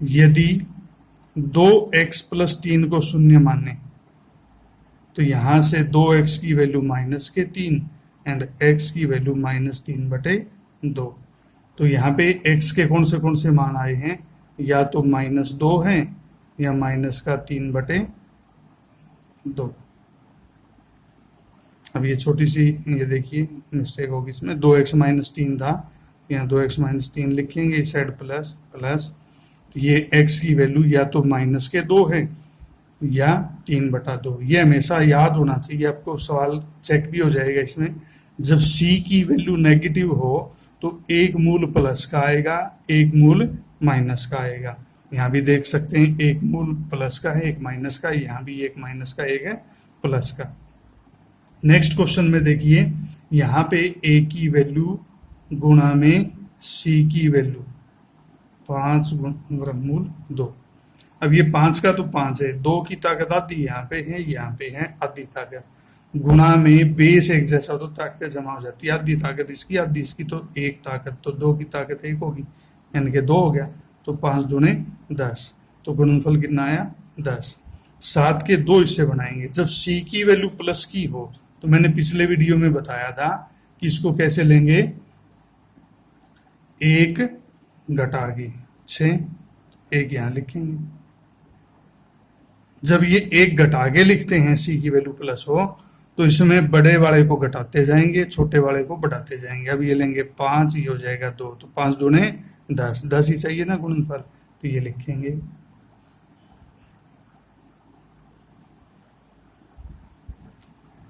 यदि 2x+3 को शून्य माने तो यहां से 2x की वैल्यू -3 एंड x की वैल्यू -3/2। तो यहाँ पे x के कौन से मान आए हैं, या तो -2 है या -3/2। अब ये छोटी सी ये देखिए मिस्टेक होगी इसमें, 2x-3 था, यहाँ 2x-3 लिखेंगे, इस साइड प्लस प्लस, तो ये x की वैल्यू या तो -2 है या 3/2। ये हमेशा याद होना चाहिए आपको, सवाल चेक भी हो जाएगा इसमें। जब c की वैल्यू नेगेटिव हो तो एक मूल प्लस का आएगा, एक मूल माइनस का आएगा। यहाँ भी देख सकते हैं, एक मूल प्लस का है, एक माइनस का, यहाँ भी एक माइनस का, एक है प्लस का। नेक्स्ट क्वेश्चन में देखिए, यहाँ पे a की वैल्यू गुणा में c की वैल्यू 5 वर्गमूल 2। अब ये 5 का तो 5 है, 2 की ताकत आधी यहाँ पे है, यहाँ पे है आधी ताकत, गुणा में बेस एक जैसा तो ताकतें जमा हो जाती है, आधी ताकत इसकी आधी इसकी, तो एक ताकत, तो 2 की ताकत 1 होगी, यानी कि 2 हो गया, तो 5 दूने 10, तो गुणनफल कितना आया 10। 7 के 2 हिस्से बनाएंगे। जब c की वैल्यू प्लस की हो तो मैंने पिछले वीडियो में बताया था कि इसको कैसे लेंगे, 1 घटा के 6, 1 यहाँ लिखेंगे। जब ये 1 घटा के लिखते हैं c की वैल्यू प्लस हो तो इसमें बड़े वाले को घटाते जाएंगे, छोटे वाले को बढ़ाते जाएंगे। अब ये लेंगे 5, ये हो जाएगा 2, तो 5 दूने 10, 10 ही चाहिए ना गुणनफल, तो ये लिखेंगे।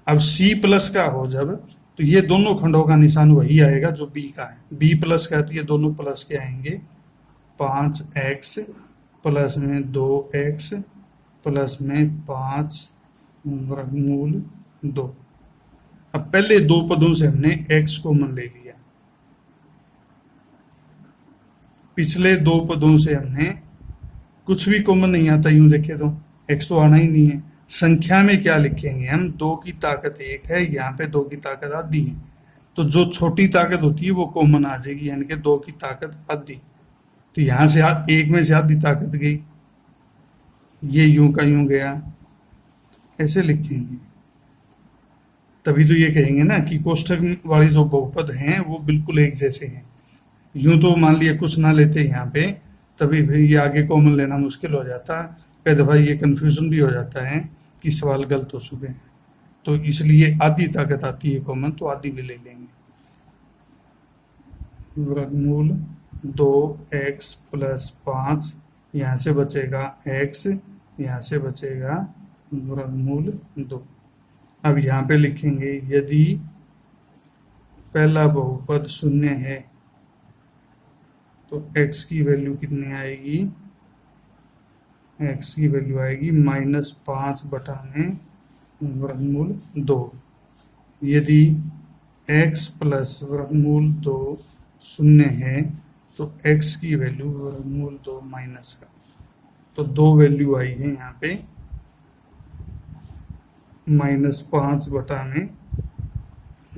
अब c प्लस का हो जब, तो ये दोनों खंडों का निशान वही आएगा जो b का है। b प्लस का है तो ये दोनों प्लस के आएंगे, 5x प्लस में 2x प्लस में 5 वर्गमूल 2। अब पहले दो पदों से हमने x कॉमन ले लिया, पिछले दो पदों से हमने कुछ भी कॉमन नहीं आता, यूं देखे तो x तो आना ही नहीं है। संख्या में क्या लिखेंगे हम, 2 की ताकत 1 है, यहाँ पे 2 की ताकत आधी है, तो जो छोटी ताकत होती है वो कॉमन आ जाएगी, यानी कि 2 की ताकत आधी, तो यहाँ से 1 में से आधी ताकत गई, ये यूं का यूं गया, ऐसे लिखेंगे। तभी तो ये कहेंगे ना कि कोष्ठक वाले जो बहुपद हैं वो बिल्कुल एक जैसे हैं। यूं तो मान लिया कुछ ना लेते यहाँ पे, तभी फिर ये आगे कॉमन लेना मुश्किल हो जाता, कई दफा ये कंफ्यूजन भी हो जाता है कि सवाल गलत हो चुके हैं, तो इसलिए आधी ताकत आती है कॉमन, तो आधी भी ले लेंगे। वर्गमूल 2x प्लस 5, यहाँ से बचेगा x, यहाँ से बचेगा वर्गमूल 2। अब यहाँ पे लिखेंगे, यदि पहला बहुपद शून्य है तो x की वैल्यू कितनी आएगी, x की वैल्यू आएगी -5 बटा में वर्गमूल 2। यदि x प्लस वर्गमूल 2 शून्य है तो x की वैल्यू वर्गमूल 2 माइनस का, तो 2 वैल्यू आई है यहाँ पे, -5 बटा में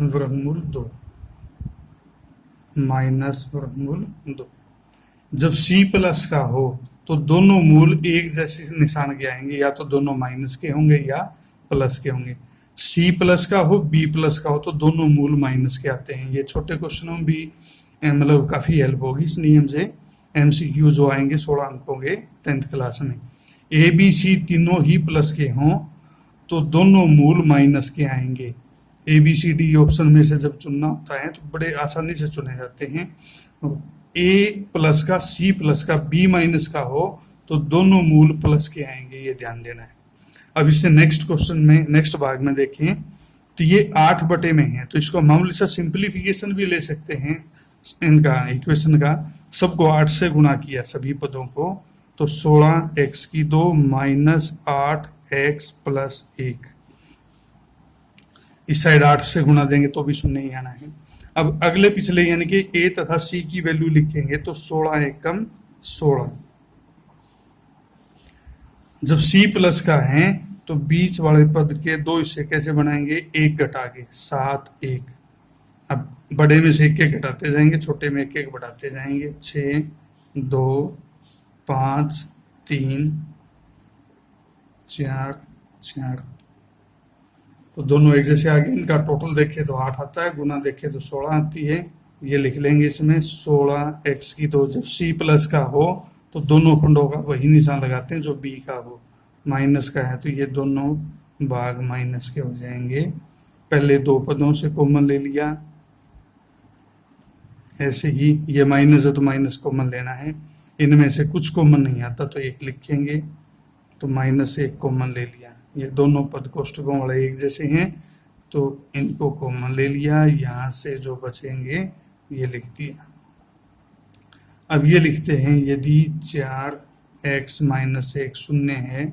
वर्गमूल 2 माइनस वर्गमूल 2। जब c प्लस का हो तो दोनों मूल एक जैसे निशान के आएंगे, या तो दोनों माइनस के होंगे या प्लस के होंगे। c प्लस का हो, b प्लस का हो तो दोनों मूल माइनस के आते हैं। ये छोटे क्वेश्चनों में भी मतलब काफ़ी हेल्प होगी इस नियम से। MCQ जो आएंगे 16 अंकों के 10th क्लास में, a b c तीनों ही प्लस के हों तो दोनों मूल माइनस के आएंगे। A B C D option में से जब चुनना होता है तो बड़े आसानी से चुने जाते हैं। ए प्लस का, सी प्लस का, बी माइनस का हो तो दोनों मूल प्लस के आएंगे, ये ध्यान देना है। अब इससे नेक्स्ट क्वेश्चन में, नेक्स्ट भाग में देखें तो ये 8 बटे में है, तो इसको मामूली सा सिंप्लीफिकेशन भी ले सकते हैं इनका इक्वेशन का। सबको 8 से गुणा किया सभी पदों को, तो 16x की 2 माइनस 8x प्लस 1। इस साइड 8 से गुणा देंगे तो भी शून्य ही आना है। अब अगले पिछले यानी कि a तथा c की वैल्यू लिखेंगे तो 16 एकम 16। जब c प्लस का है तो बीच वाले पद के 2 हिस्से कैसे बनाएंगे, 1 घटा के 7 1। अब बड़े में से 1 1 घटाते जाएंगे, छोटे में 1 1 बढ़ाते जाएंगे, 6 2 5 3 4 4, तो दोनों एक जैसे आगे। इनका टोटल देखे तो 8 आता है, गुना देखे तो 16 आती है। ये लिख लेंगे इसमें 16x की। तो जब c प्लस का हो तो दोनों खंडों का वही निशान लगाते हैं जो b का हो। माइनस का है तो ये दोनों भाग माइनस के हो जाएंगे। पहले दो पदों से कॉमन ले लिया, ऐसे ही ये माइनस है तो माइनस कॉमन लेना है। इनमें से कुछ कॉमन नहीं आता तो एक लिखेंगे, तो -1 कॉमन ले लिया। ये दोनों पद कोष्ठकों वाले एक जैसे हैं तो इनको कॉमन ले लिया। यहाँ से जो बचेंगे ये लिख दिया। अब ये लिखते हैं यदि 4x - 1 शून्य है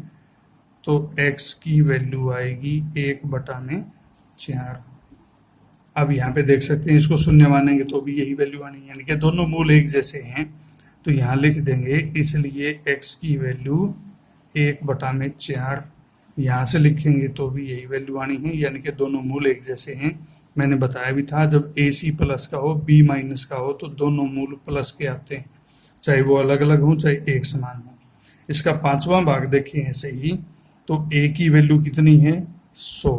तो x की वैल्यू आएगी 1/4। अब यहाँ पे देख सकते हैं इसको शून्य मानेंगे तो भी यही वैल्यू आनी है, यानी कि दोनों मूल एक जैसे हैं। तो यहाँ लिख देंगे इसलिए x की वैल्यू 1/4। यहाँ से लिखेंगे तो भी यही वैल्यू आनी है, यानी कि दोनों मूल एक जैसे हैं। मैंने बताया भी था जब AC प्लस का हो B माइनस का हो तो दोनों मूल प्लस के आते हैं, चाहे वो अलग अलग हो चाहे एक समान हो। इसका 5वां भाग देखें ऐसे ही, तो A की वैल्यू कितनी है 100,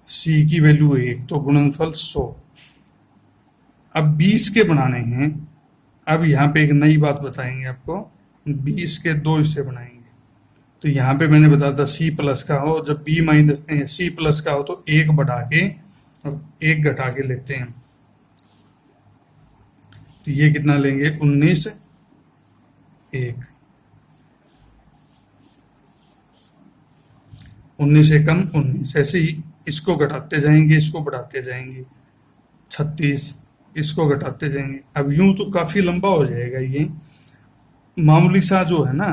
C की वैल्यू 1, तो गुणनफल 100। अब 20 के बनाने हैं। अब यहाँ पे एक नई बात बताएंगे आपको, 20 के 2 हिस्से बनाएंगे। तो यहाँ पे मैंने बताया था C प्लस का हो, जब C प्लस का हो तो 1 बढ़ा के अब 1 घटा के लेते हैं। तो ये कितना लेंगे 19 1, 19 एकम 19। ऐसे ही इसको घटाते जाएंगे, इसको बढ़ाते जाएंगे। 36, इसको घटाते जाएंगे। अब यूं तो काफी लंबा हो जाएगा ये। मामूली सा जो है ना